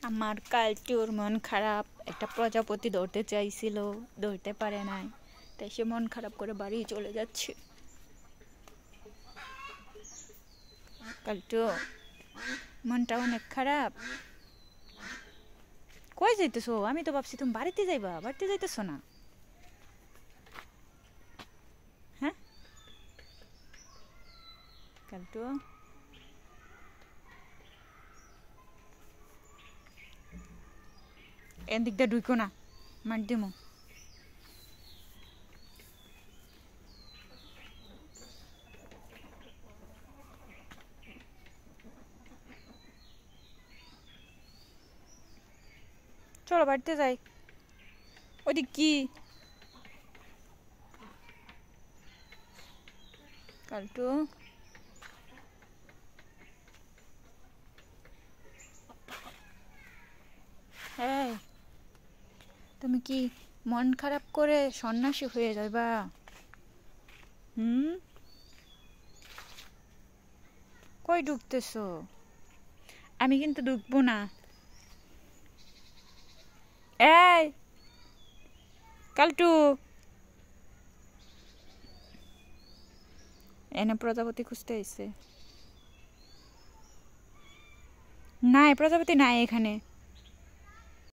আমার কালটুর মন খারাপ। একটা প্রজাপতি ধরতে চাইছিল, ধরতে পারে নাই, তাই সে মন খারাপ করে বাড়ি চলে যাচ্ছে। কালটু মনটা অনেক খারাপ। কই যাইতেছো? আমি তো ভাবছি তুমি বাড়িতে যাইবা, বাড়িতে যাইতেছো না? হ্যাঁ কালটু, এদিক দিয়ে ঢুকো না, মার দিমু। চলো বাড়িতে যাই। ওদিক কি কালটু? হ্যাঁ, তুমি কি মন খারাপ করে সন্ন্যাসী হয়ে যাবা? কই ঢুকতেছো? আমি কিন্তু ঢুকবো না। এই কালটু, এনে প্রজাপতি খুঁজতে আইছে। নাই, প্রজাপতি নাই এখানে।